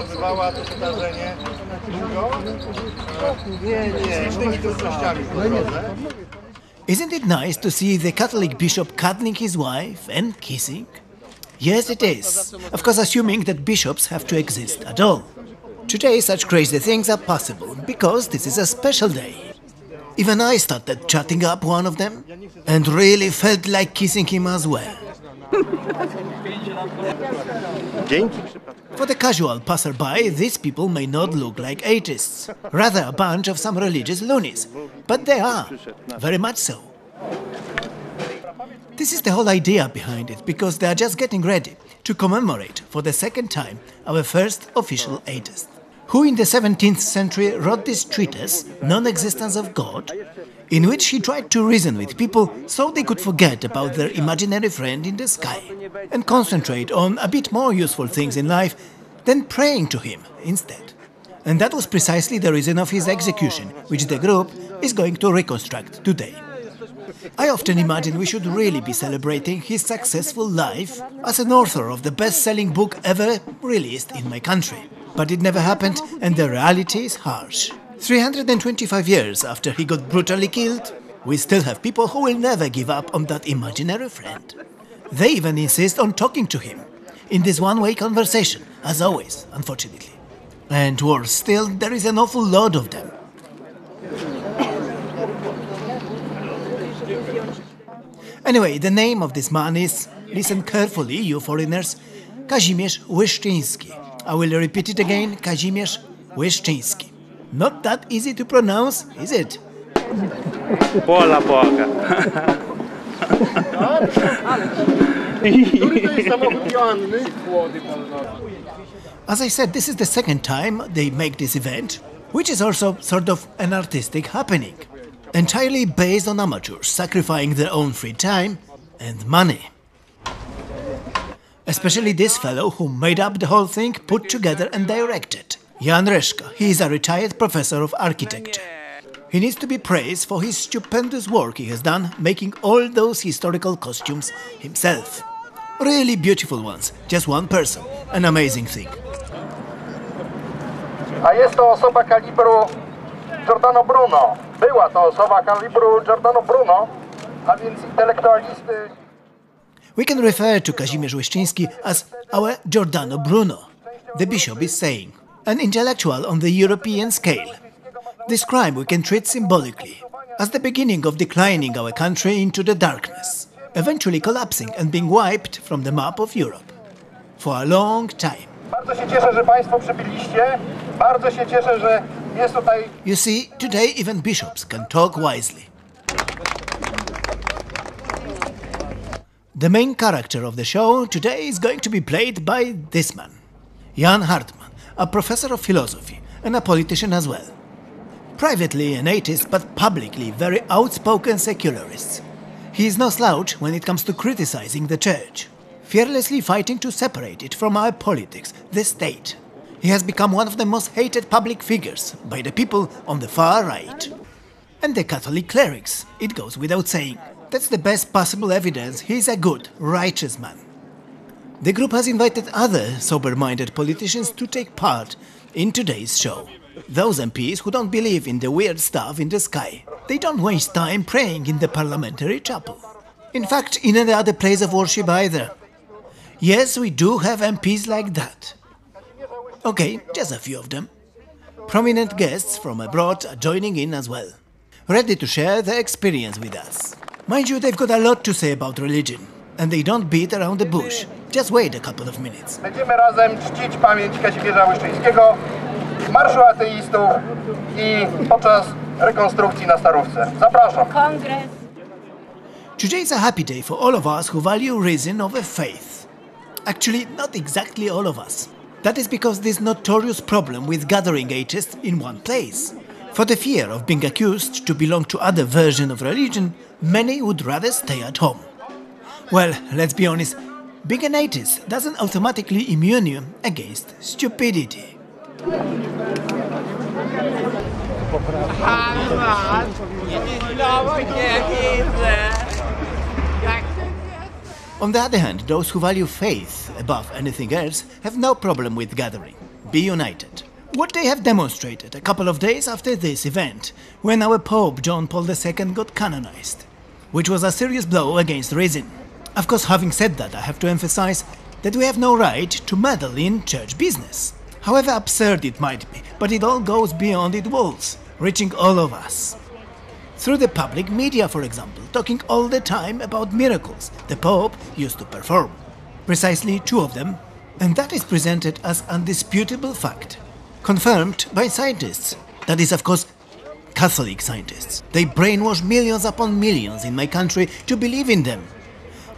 Trwała to zdarzenie długo? Z licznymi trudnościami po drodze. Isn't it nice to see the Catholic bishop cuddling his wife and kissing? Yes, it is. Of course, assuming that bishops have to exist at all. Today, such crazy things are possible because this is a special day. Even I started chatting up one of them and really felt like kissing him as well. For the casual passerby, these people may not look like atheists, rather a bunch of some religious loonies, but they are, very much so. This is the whole idea behind it, because they are just getting ready to commemorate for the second time our first official atheist, who in the 17th century wrote this treatise, Non-Existence of God, in which he tried to reason with people so they could forget about their imaginary friend in the sky and concentrate on a bit more useful things in life than praying to him instead. And that was precisely the reason of his execution, which the group is going to reconstruct today. I often imagine we should really be celebrating his successful life as an author of the best-selling book ever released in my country. But it never happened, and the reality is harsh. 325 years after he got brutally killed, we still have people who will never give up on that imaginary friend. They even insist on talking to him, in this one-way conversation, as always, unfortunately. And worse still, there is an awful lot of them. Anyway, the name of this man is, listen carefully, you foreigners, Kazimierz Wyszczyński. I will repeat it again, Kazimierz Wyszczyński. Not that easy to pronounce, is it? Pola Boga. As I said, this is the second time they make this event, which is also sort of an artistic happening, entirely based on amateurs sacrificing their own free time and money. Especially this fellow who made up the whole thing, put together and directed. Jan Reszka. He is a retired professor of architecture. He needs to be praised for his stupendous work he has done, making all those historical costumes himself. Really beautiful ones, just one person, an amazing thing. A jest to osoba kalibru Giordano Bruno. Była to osoba kalibru Giordano Bruno, a więc intelektualisty. We can refer to Kazimierz Wyszczyński as our Giordano Bruno, the bishop is saying. An intellectual on the European scale. This crime we can treat symbolically as the beginning of declining our country into the darkness, eventually collapsing and being wiped from the map of Europe for a long time. Bardzo się cieszę, że Państwo przybyliście. Bardzo się cieszę, że jest tutaj. You see, today even bishops can talk wisely. The main character of the show today is going to be played by this man, Jan Hartman, a professor of philosophy and a politician as well. Privately an atheist, but publicly very outspoken secularist. He is no slouch when it comes to criticizing the church, fearlessly fighting to separate it from our politics, the state. He has become one of the most hated public figures by the people on the far right. And the Catholic clerics, it goes without saying. That's the best possible evidence he is a good, righteous man. The group has invited other sober-minded politicians to take part in today's show. Those MPs who don't believe in the weird stuff in the sky. They don't waste time praying in the parliamentary chapel. In fact, in any other place of worship either. Yes, we do have MPs like that. Okay, just a few of them. Prominent guests from abroad are joining in as well, ready to share their experience with us. Mind you, they've got a lot to say about religion, and they don't beat around the bush. Just wait a couple of minutes. Będziemy razem czcić pamięć Kazimierza Wyszczyńskiego, Marszu Ateistów i podczas rekonstrukcji na Starówce. Zapraszam. Kongres. Today is a happy day for all of us who value reason over faith. Actually, not exactly all of us. That is because this notorious problem with gathering atheists in one place. For the fear of being accused to belong to other version of religion, many would rather stay at home. Well, let's be honest, Being an atheist doesn't automatically immune you against stupidity. On the other hand, those who value faith above anything else have no problem with gathering. Be united. What they have demonstrated a couple of days after this event, when our Pope John Paul II got canonized, which was a serious blow against reason. Of course, having said that, I have to emphasize that we have no right to meddle in church business. However absurd it might be, but it all goes beyond its walls, reaching all of us. Through the public media, for example, talking all the time about miracles the Pope used to perform. Precisely 2 of them, and that is presented as undisputable fact. Confirmed by scientists. That is, of course, Catholic scientists. They brainwash millions upon millions in my country to believe in them.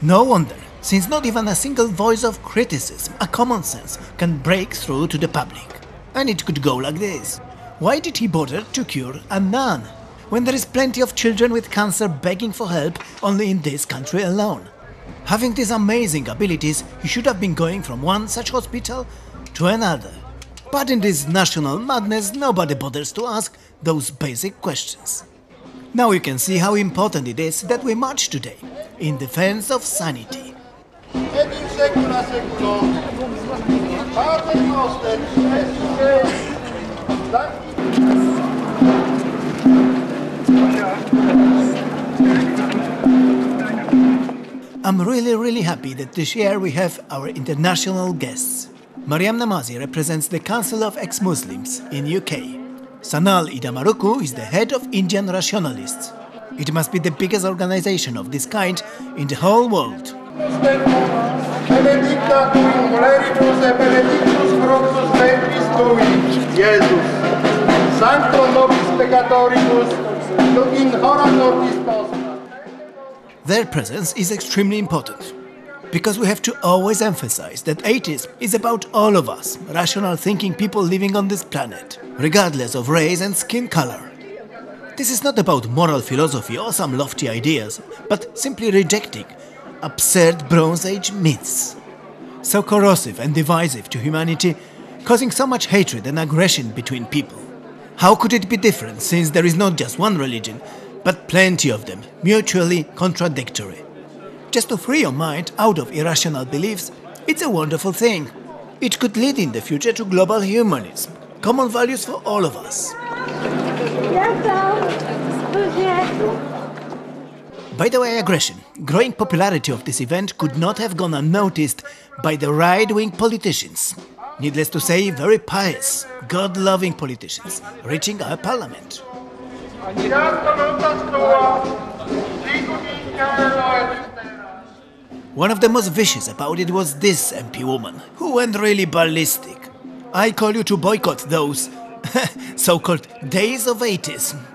No wonder, since not even a single voice of criticism, a common sense, can break through to the public. And it could go like this. Why did he bother to cure a nun, when there is plenty of children with cancer begging for help only in this country alone? Having these amazing abilities, he should have been going from one such hospital to another. But in this national madness, nobody bothers to ask those basic questions. Now you can see how important it is that we march today, in defense of sanity. I'm really happy that this year we have our international guests. Mariam Namazi represents the Council of Ex-Muslims in UK. Sanal Idamaruku is the head of Indian Rationalists. It must be the biggest organization of this kind in the whole world. Their presence is extremely important, because we have to always emphasize that atheism is about all of us, rational thinking people living on this planet, regardless of race and skin color. This is not about moral philosophy or some lofty ideas, but simply rejecting absurd Bronze Age myths, so corrosive and divisive to humanity, causing so much hatred and aggression between people. How could it be different, since there is not just one religion, but plenty of them, mutually contradictory? Just to free your mind out of irrational beliefs, it's a wonderful thing. It could lead in the future to global humanism, common values for all of us. By the way, aggression, growing popularity of this event could not have gone unnoticed by the right-wing politicians. Needless to say, very pious, God-loving politicians reaching our parliament. One of the most vicious about it was this MP woman, who went really ballistic. I call you to boycott those so-called Days of Atheism.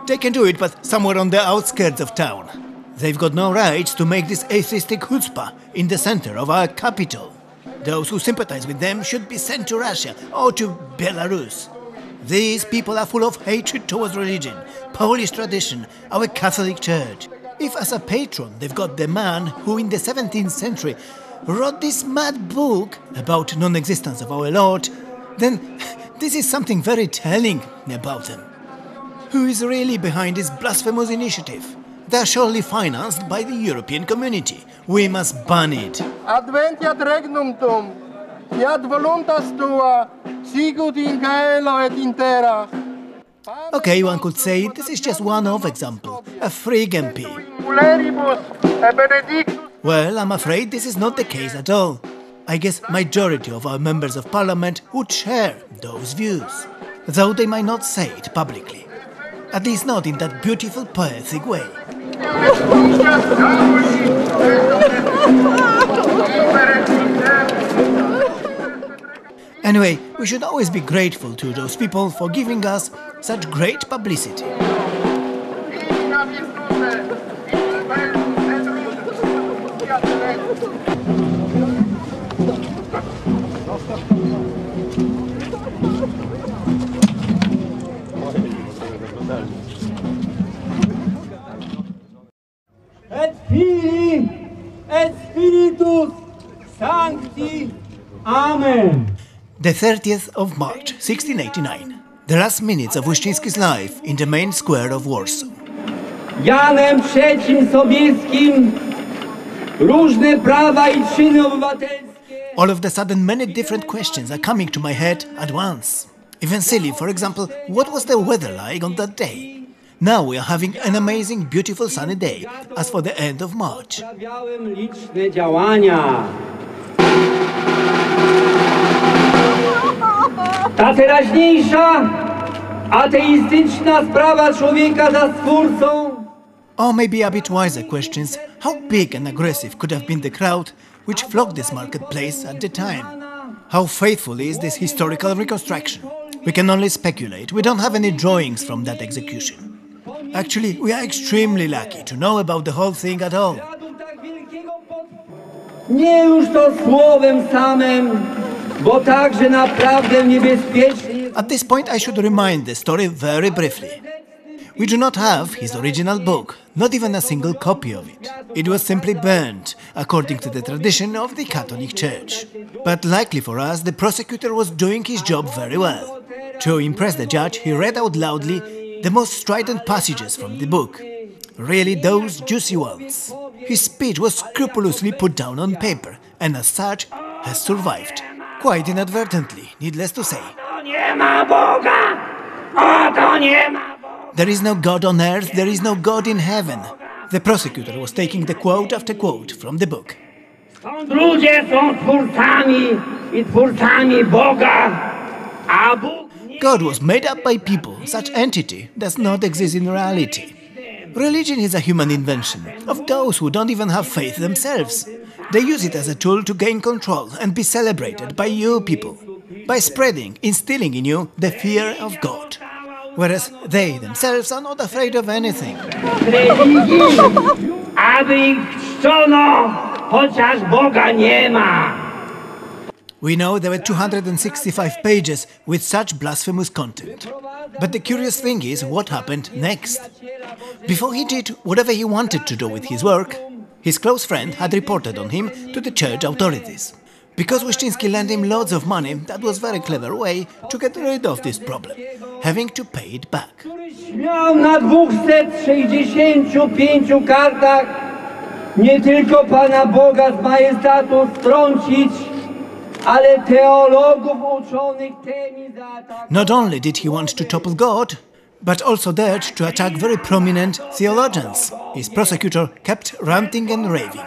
They can do it, but somewhere on the outskirts of town. They've got no right to make this atheistic chutzpah in the center of our capital. Those who sympathize with them should be sent to Russia or to Belarus. These people are full of hatred towards religion, Polish tradition, our Catholic Church. If as a patron they've got the man who in the 17th century wrote this mad book about non-existence of our Lord, then this is something very telling about them. Who is really behind this blasphemous initiative? They are surely financed by the European community. We must ban it. Adventiat regnum tum, fiat voluntas tua, sicut in caelo et in terra. Okay, one could say this is just one-off example, a freak MP. Well, I'm afraid this is not the case at all. I guess majority of our members of parliament would share those views, though they might not say it publicly. At least not in that beautiful, poetic way. Anyway, we should always be grateful to those people for giving us such great publicity. Et Filii et Spiritus sancti. Amen. The 30th of March, 1689. The last minutes of Uściński's life in the main square of Warsaw. Janem III Sobieskim różne prawa i czyny obywatelskie. All of a sudden, many different questions are coming to my head at once. Even silly, for example, what was the weather like on that day? Now we are having an amazing, beautiful sunny day, as for the end of March. Uprawiałem liczne działania. Ta teraźniejsza ateistyczna sprawa człowieka za stwórcą. Or maybe a bit wiser questions, how big and aggressive could have been the crowd which flocked this marketplace at the time? How faithful is this historical reconstruction? We can only speculate, we don't have any drawings from that execution. Actually, we are extremely lucky to know about the whole thing at all. Nie już to słowem samym, bo także naprawdę niebezpiecznie. At this point I should remind the story very briefly. We do not have his original book, not even a single copy of it. It was simply burned, according to the tradition of the Catholic Church. But likely for us, the prosecutor was doing his job very well. To impress the judge, he read out loudly the most strident passages from the book. Really those juicy ones. His speech was scrupulously put down on paper, and as such, has survived. Quite inadvertently, needless to say. There is no God on earth, there is no God in heaven. The prosecutor was taking the quote after quote from the book. Ludzie są twórcami i twórcami Boga, a Bóg God was made up by people. Such entity does not exist in reality. Religion is a human invention of those who don't even have faith themselves. They use it as a tool to gain control and be celebrated by you people, by spreading, instilling in you the fear of God. Whereas they themselves are not afraid of anything. religii, aby ich czczono, chociaż Boga nie ma. We know there were 265 pages with such blasphemous content. But the curious thing is what happened next. Before he did whatever he wanted to do with his work, his close friend had reported on him to the church authorities. Because Uściński lent him loads of money, that was a very clever way to get rid of this problem, having to pay it back. Miał na 265 kartach nie tylko Pana Boga z majestatu strącić, ale teologów uczonych temi zaatakować. Not only did he want to topple God, but also dared to attack very prominent theologians. His prosecutor kept ranting and raving.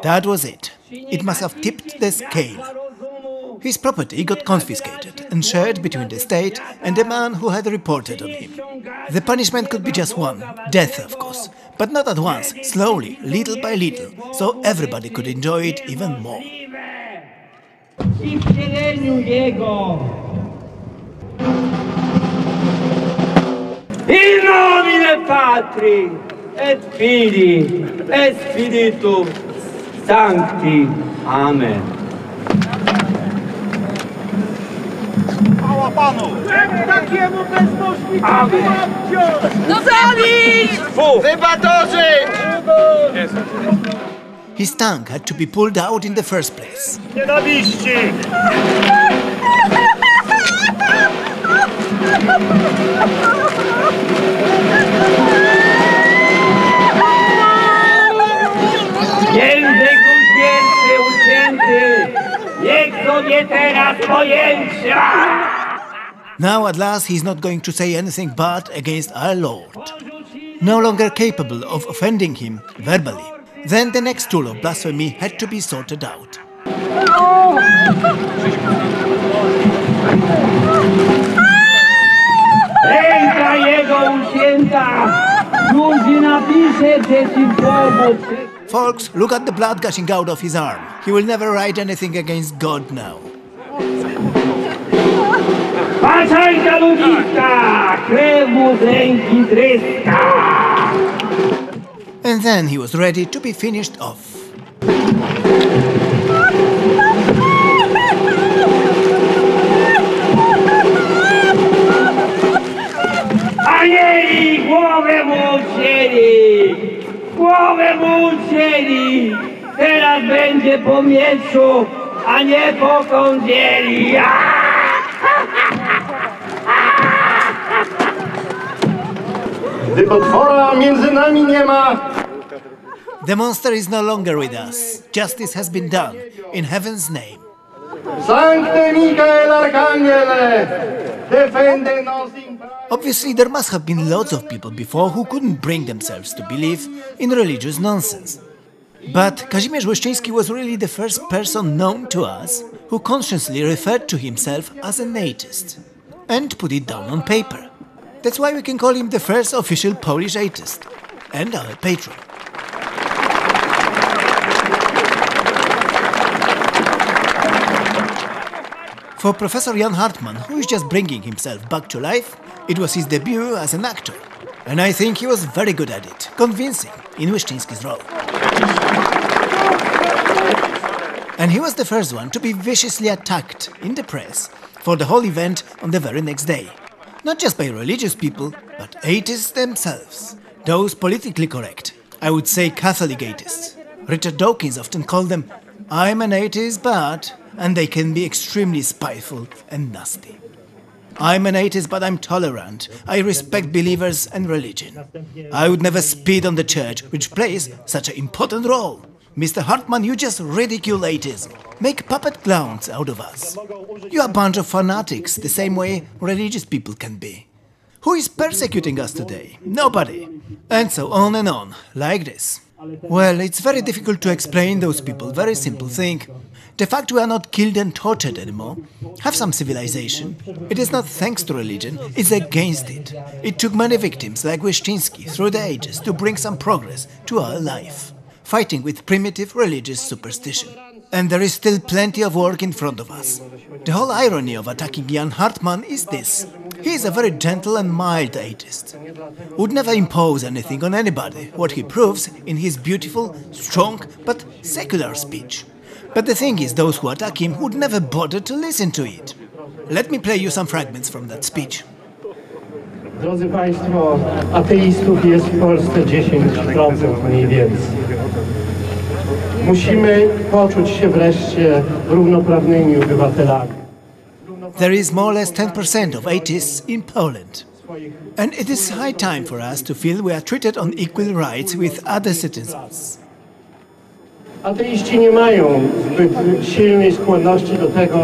That was it. It must have tipped the scale. His property got confiscated and shared between the state and the man who had reported on him. The punishment could be just one, death of course, but not at once, slowly, little by little, so everybody could enjoy it even more. I wcieleniu Jego. In nomine Patri, et Filii, et Spiritus Sancti. Amen. Takiemu bezbożnikowi Amen. No zabić! Wybatorzy! His tongue had to be pulled out in the first place. Nienawiści! Język uświęty, ucięty, niech sobie teraz pojęcia! Now at last he is not going to say anything bad against our Lord. No longer capable of offending him verbally. Then the next tool of blasphemy had to be sorted out. Ręka jego ucięta, już nie napisze przeciwko. Folks, look at the blood gushing out of his arm. He will never write anything against God now. Patrzajka ludziska, krew mu z ręki tryska. And then he was ready to be finished off. Anieli głowę mu ucięli, głowę mu ucięli, teraz będzie po mieczu, a nie po kądzieli. Gdy potwora między nami nie ma, The monster is no longer with us. Justice has been done, in heaven's name. Sancte Michael Arcangele, defende nos in Obviously, there must have been lots of people before who couldn't bring themselves to believe in religious nonsense. But Kazimierz Leszczyński was really the first person known to us who consciously referred to himself as an atheist and put it down on paper. That's why we can call him the first official Polish atheist and our patron. For Professor Jan Hartmann, who is just bringing himself back to life, it was his debut as an actor. And I think he was very good at it, convincing in Leszczyński's role. And he was the first one to be viciously attacked in the press for the whole event on the very next day. Not just by religious people, but atheists themselves. Those politically correct, I would say Catholic atheists. Richard Dawkins often called them, "I'm an atheist, but..." and they can be extremely spiteful and nasty. I'm an atheist, but I'm tolerant. I respect believers and religion. I would never spit on the church, which plays such an important role. Mr. Hartmann, you just ridicule atheism. Make puppet clowns out of us. You are a bunch of fanatics, the same way religious people can be. Who is persecuting us today? Nobody. And so on, like this. Well, it's very difficult to explain those people. Very simple thing. The fact we are not killed and tortured anymore, have some civilization, it is not thanks to religion, it's against it. It took many victims like Leszczyński through the ages to bring some progress to our life, fighting with primitive religious superstition. And there is still plenty of work in front of us. The whole irony of attacking Jan Hartmann is this. He is a very gentle and mild atheist. Would never impose anything on anybody, what he proves in his beautiful, strong, but secular speech. But the thing is, those who attack him would never bother to listen to it. Let me play you some fragments from that speech. Drodzy Państwo, ateistów jest w Polsce 10% mniej więcej. Musimy poczuć się wreszcie równoprawnymi obywatelami. There is more or less 10% of atheists in Poland. And it is high time for us to feel we are treated on equal rights with other citizens. Ateiści nie mają zbyt silnej skłonności do tego,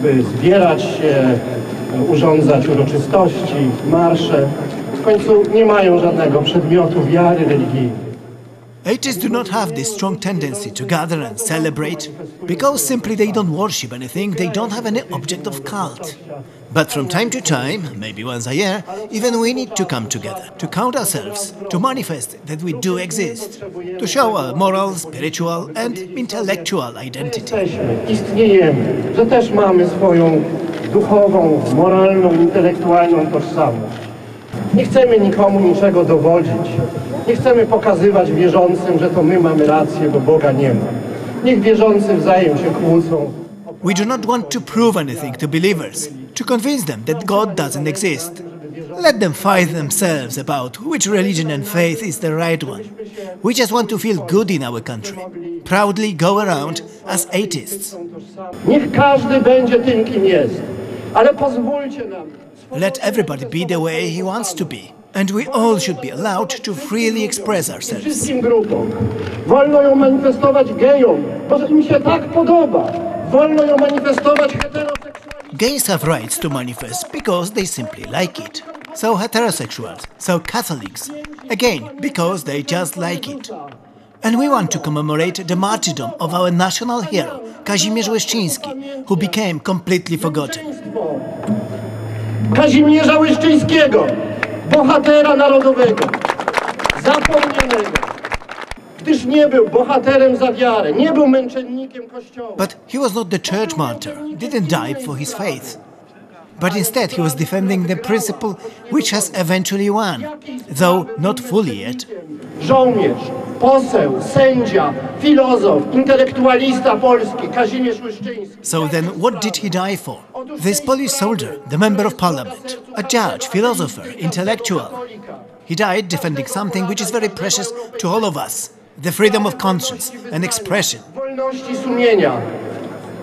by zbierać się, urządzać uroczystości, marsze. W końcu nie mają żadnego przedmiotu wiary religijnej. Atheists do not have this strong tendency to gather and celebrate, because simply they don't worship anything, they don't have any object of cult. But from time to time, maybe once a year, even we need to come together, to count ourselves, to manifest that we do exist, to show our moral, spiritual and intellectual identity. Istniejemy, że też mamy swoją duchową, moralną, intelektualną tożsamość. Nie chcemy nikomu niczego dowodzić. Nie chcemy pokazywać wierzącym, że to my mamy rację, bo Boga nie ma. Niech wierzący wzajem się kłócą. We do not want to prove anything to believers, to convince them that God doesn't exist. Let them fight themselves about which religion and faith is the right one. We just want to feel good in our country, proudly go around as atheists. Niech każdy będzie tym, kim jest, ale pozwólcie nam. Let everybody be the way he wants to be, and we all should be allowed to freely express ourselves. Wszystkim grupom. Wolno ją manifestować gejom, bo im się tak podoba. Wolno ją manifestować heteroseksualistom. Gays have rights to manifest because they simply like it. So heterosexuals, so Catholics, again, because they just like it. And we want to commemorate the martyrdom of our national hero, Kazimierz Leszczyński, who became completely forgotten. Kazimierza Leszczyńskiego, bohatera narodowego, zapomnianego, gdyż nie był bohaterem za wiarę, nie był męczennikiem Kościoła. But he was not the church martyr, didn't die for his faith. But instead he was defending the principle which has eventually won, though not fully yet. Żołnierz, poseł, sędzia, filozof, intelektualista polski, Kazimierz Leszczyński. So then what did he die for? This Polish soldier, the member of parliament, a judge, philosopher, intellectual. He died defending something which is very precious to all of us, the freedom of conscience and expression. wolności sumienia,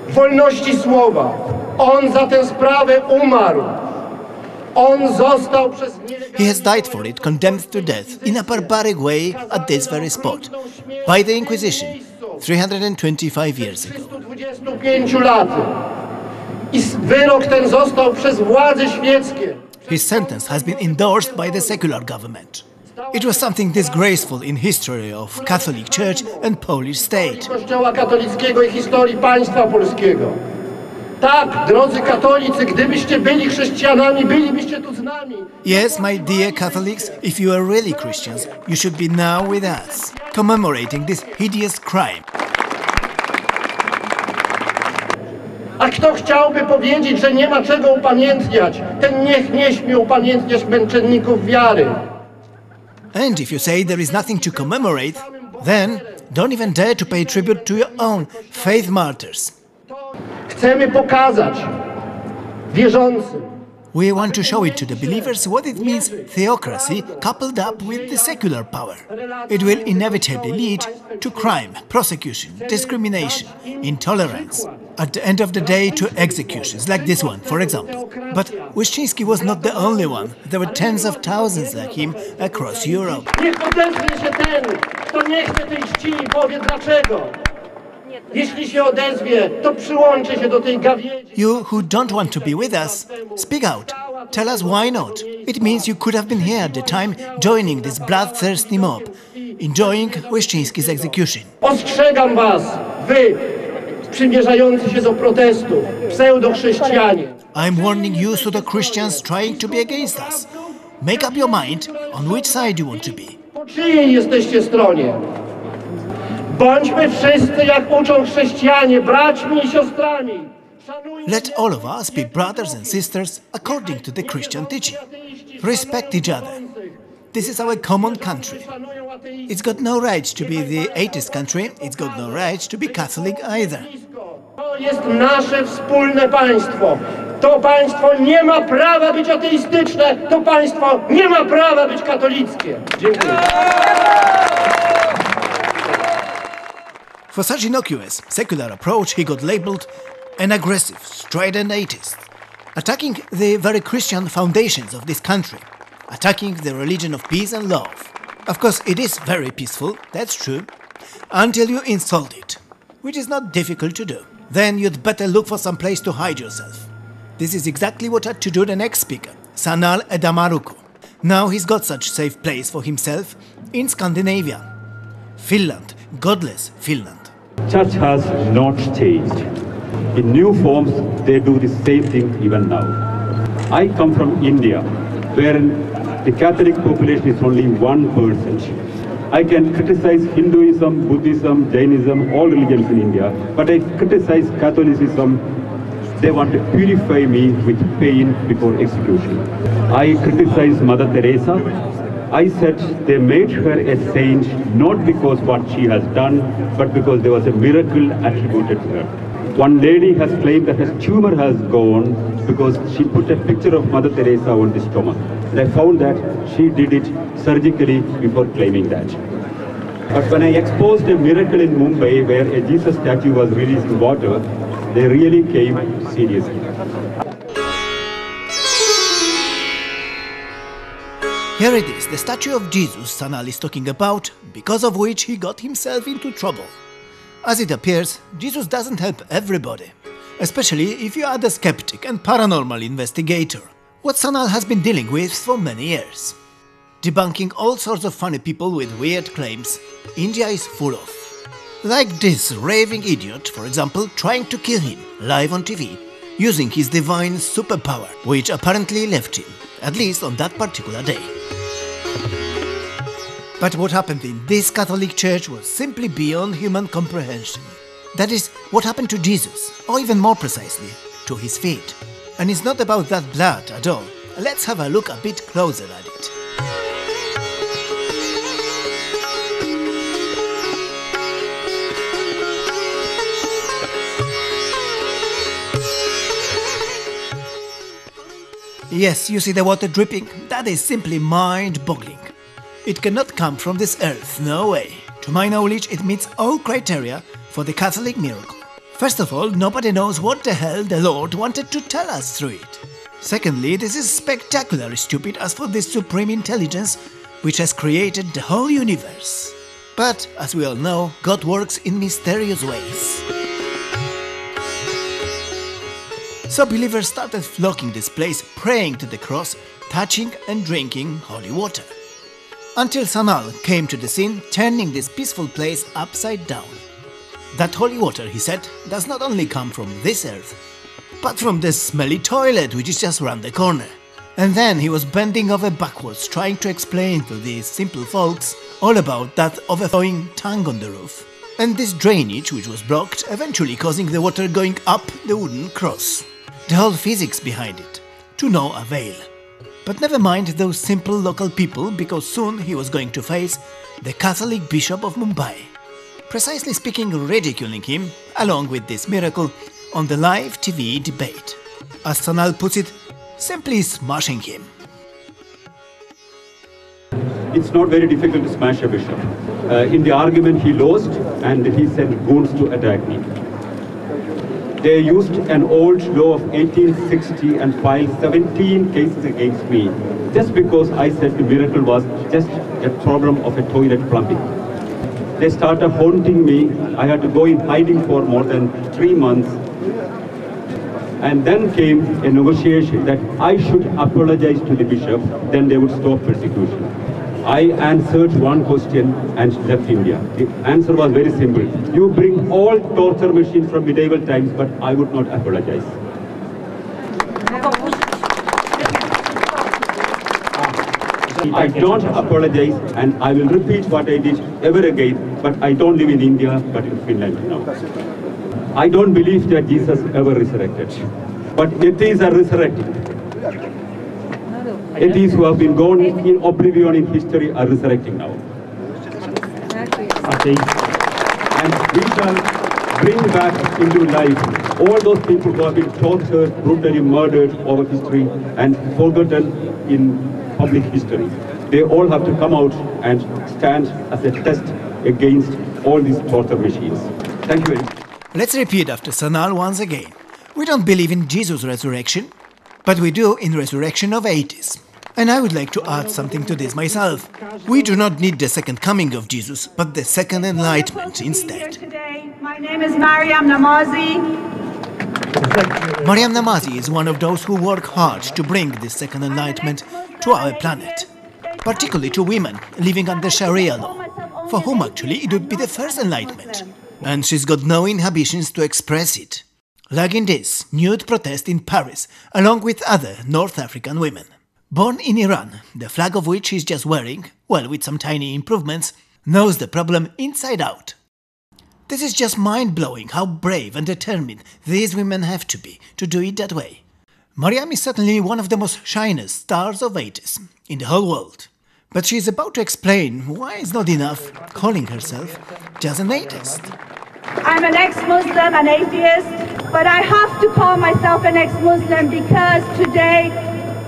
wolności słowa. On za tę sprawę umarł. On został przez He has died for it, condemned to death in a barbaric way at this very spot, by the Inquisition, 325 years ago. 325 laty. I wyrok ten został przez władze świeckie. His sentence has been endorsed by the secular government. It was something disgraceful in history of Catholic Church and Polish state. Kościoła katolickiego i historii państwa polskiego. Tak, drodzy katolicy, gdybyście byli chrześcijanami, bylibyście tu z nami. Yes, my dear Catholics, if you are really Christians, you should be now with us, commemorating this hideous crime. A kto chciałby powiedzieć, że nie ma czego upamiętniać, ten niech nie śmie upamiętniać męczenników wiary. And if you say there is nothing to commemorate, then don't even dare to pay tribute to your own faith martyrs. Chcemy pokazać wierzącym, We want to show it to the believers what it means theocracy coupled up with the secular power. It will inevitably lead to crime, prosecution, discrimination, intolerance. At the end of the day, to executions, like this one, for example. But Wyszczyński was not the only one. There were tens of thousands like him across Europe. niech odezwie się ten, kto nie chce tej czci i powie dlaczego. Jeśli się odezwie, to przyłączy się do tej gawiedzi. You who don't want to be with us, speak out. Tell us why not. It means you could have been here at the time, joining this bloodthirsty mob, enjoying Wyszczyński's execution. Ostrzegam was, wy, przymierzający się do protestu, pseudochrześcijanie. I'm warning you, pseudo Christians trying to be against us. Make up your mind on which side you want to be. Po czyjej jesteście stronie? Bądźmy wszyscy, jak uczą chrześcijanie, braćmi i siostrami. Szanujmy Let all of us be brothers and sisters according to the Christian teaching. Respect each other. This is our common country. It's got no right to be the atheist country. It's got no right to be Catholic either. To jest nasze wspólne państwo. To państwo nie ma prawa być ateistyczne. To państwo nie ma prawa być katolickie. Dziękuję. For such innocuous, secular approach, he got labeled an aggressive, strident atheist, attacking the very Christian foundations of this country, attacking the religion of peace and love. Of course, it is very peaceful, that's true, until you insult it, which is not difficult to do. Then you'd better look for some place to hide yourself. This is exactly what had to do the next speaker, Sanal Edamaruku. Now he's got such safe place for himself in Scandinavia. Finland, godless Finland. Church has not changed. In new forms, they do the same thing even now. I come from India, where the Catholic population is only 1%. I can criticize Hinduism, Buddhism, Jainism, all religions in India, but I criticize Catholicism. They want to purify me with pain before execution. I criticize Mother Teresa. I said they made her a saint not because what she has done, but because there was a miracle attributed to her. One lady has claimed that her tumor has gone because she put a picture of Mother Teresa on the stomach. And I found that she did it surgically before claiming that. But when I exposed a miracle in Mumbai where a Jesus statue was released in water, they really came seriously. Here it is, the statue of Jesus Sanal is talking about, because of which he got himself into trouble. As it appears, Jesus doesn't help everybody, especially if you are the skeptic and paranormal investigator, what Sanal has been dealing with for many years. Debunking all sorts of funny people with weird claims India is full of. Like this raving idiot, for example, trying to kill him live on TV, using his divine superpower, which apparently left him, at least on that particular day. But what happened in this Catholic Church was simply beyond human comprehension. That is, what happened to Jesus, or even more precisely, to his feet. And it's not about that blood at all. Let's have a look a bit closer at it. Yes, you see the water dripping? That is simply mind-boggling. It cannot come from this earth, no way. To my knowledge, it meets all criteria for the Catholic miracle. First of all, nobody knows what the hell the Lord wanted to tell us through it. Secondly, this is spectacularly stupid as for this supreme intelligence which has created the whole universe. But, as we all know, God works in mysterious ways. So believers started flocking this place, praying to the cross, touching and drinking holy water. Until Sanal came to the scene, turning this peaceful place upside down. That holy water, he said, does not only come from this earth, but from the smelly toilet which is just round the corner. And then he was bending over backwards, trying to explain to these simple folks all about that overflowing tank on the roof. And this drainage which was blocked, eventually causing the water going up the wooden cross. The whole physics behind it, to no avail. But never mind those simple local people, because soon he was going to face the Catholic Bishop of Mumbai. Precisely speaking, ridiculing him, along with this miracle, on the live TV debate. As Sanal puts it, simply smashing him. It's not very difficult to smash a bishop. In the argument he lost and he sent goons to attack me. They used an old law of 1860 and filed 17 cases against me just because I said the miracle was just a problem of a toilet plumbing. They started haunting me. I had to go in hiding for more than 3 months. And then came a negotiation that I should apologize to the bishop, then they would stop persecution. I answered one question and left India. The answer was very simple. You bring all torture machines from medieval times, but I would not apologize. I don't apologize, and I will repeat what I did ever again, but I don't live in India, but in Finland now. I don't believe that Jesus ever resurrected, but atheists are resurrecting. Atheists who have been gone in oblivion in history are resurrecting now. And we shall bring back into life all those people who have been tortured, brutally murdered over history and forgotten in public history. They all have to come out and stand as a test against all these torture machines. Thank you very much. Let's repeat after Sanal once again. We don't believe in Jesus' resurrection, but we do in resurrection of atheists. And I would like to add something to this myself. We do not need the second coming of Jesus, but the second enlightenment instead. My name is Mariam Namazi. Mariam Namazi is one of those who work hard to bring this second enlightenment to our planet, particularly to women living under Sharia law, for whom actually it would be the first enlightenment. And she's got no inhibitions to express it. Like in this nude protest in Paris, along with other North African women. Born in Iran, the flag of which he's just wearing, well, with some tiny improvements, knows the problem inside out. This is just mind-blowing how brave and determined these women have to be to do it that way. Mariam is certainly one of the most shinest stars of atheists in the whole world. But she is about to explain why it's not enough calling herself just an atheist. I'm an ex-Muslim, an atheist, but I have to call myself an ex-Muslim because today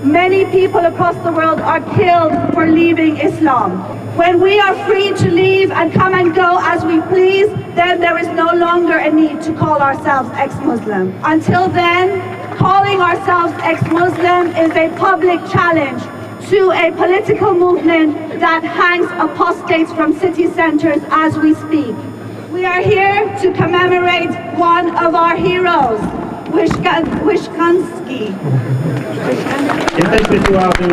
many people across the world are killed for leaving Islam. When we are free to leave and come and go as we please, then there is no longer a need to call ourselves ex-Muslim. Until then, calling ourselves ex-Muslim is a public challenge to a political movement that hangs apostates from city centers as we speak. We are here to commemorate one of our heroes, Wyszynski. Jesteśmy tu, aby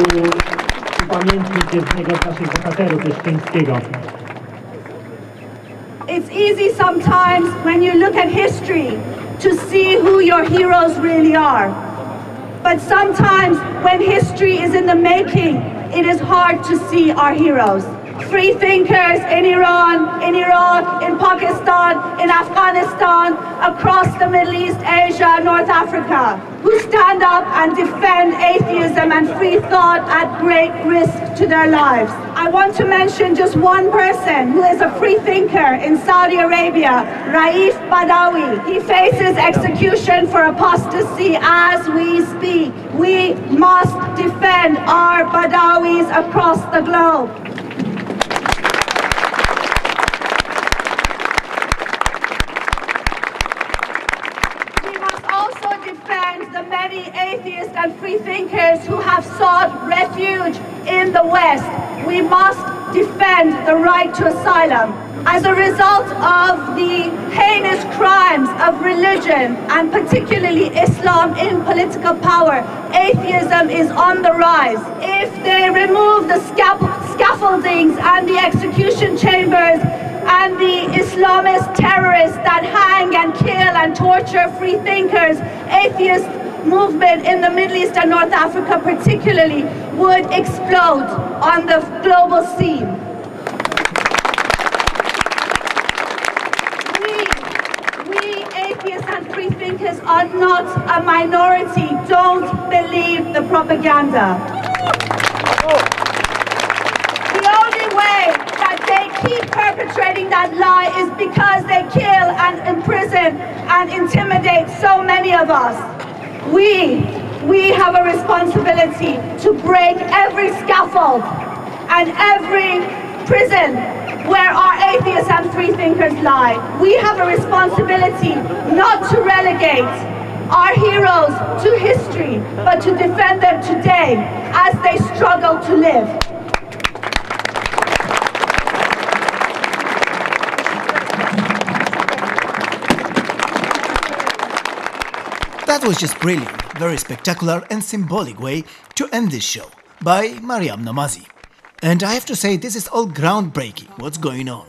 upamiętnić jednego z naszych bohaterów, Wyszynskiego. It's easy sometimes when you look at history to see who your heroes really are. But sometimes when history is in the making, it is hard to see our heroes. Free thinkers in Iran, in Iraq, in Pakistan, in Afghanistan, across the Middle East, Asia, North Africa, who stand up and defend atheism and free thought at great risk to their lives. I want to mention just one person who is a free thinker in Saudi Arabia, Raif Badawi. He faces execution for apostasy as we speak. We must defend our Badawis across the globe. many atheists and freethinkers who have sought refuge in the West. We must defend the right to asylum. As a result of the heinous crimes of religion, and particularly Islam in political power, atheism is on the rise. If they remove the scaffoldings and the execution chambers and the Islamist terrorists that hang and kill and torture free thinkers, atheist movement in the Middle East and North Africa particularly would explode on the global scene. Atheists and free thinkers are not a minority. Don't believe the propaganda. The only way that they keep perpetrating that lie is because they kill and imprison and intimidate so many of us. We have a responsibility to break every scaffold and every prison where our atheists and free thinkers lie. We have a responsibility not to relegate our heroes to history, but to defend them today as they struggle to live. That was just brilliant, very spectacular and symbolic way to end this show by Mariam Namazi. And I have to say, this is all groundbreaking, what's going on.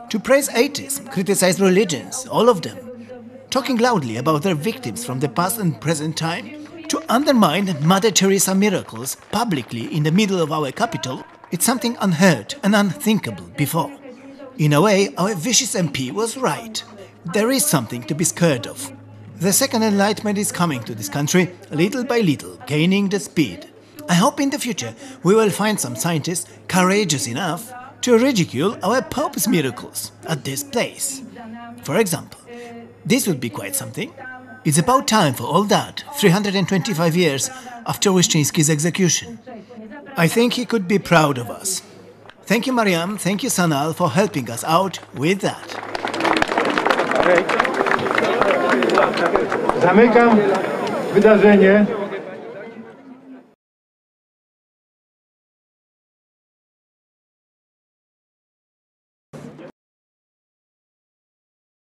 To praise atheism, criticize religions, all of them, talking loudly about their victims from the past and present time, to undermine Mother Teresa miracles publicly in the middle of our capital, it's something unheard and unthinkable before. In a way, our vicious MP was right. There is something to be scared of. The Second Enlightenment is coming to this country, little by little, gaining the speed. I hope in the future we will find some scientists courageous enough to ridicule our Pope's miracles at this place. For example, this would be quite something. It's about time for all that, 325 years after Wyszynski's execution. I think he could be proud of us. Thank you, Mariam, thank you, Sanal, for helping us out with that. Zamykam wydarzenie.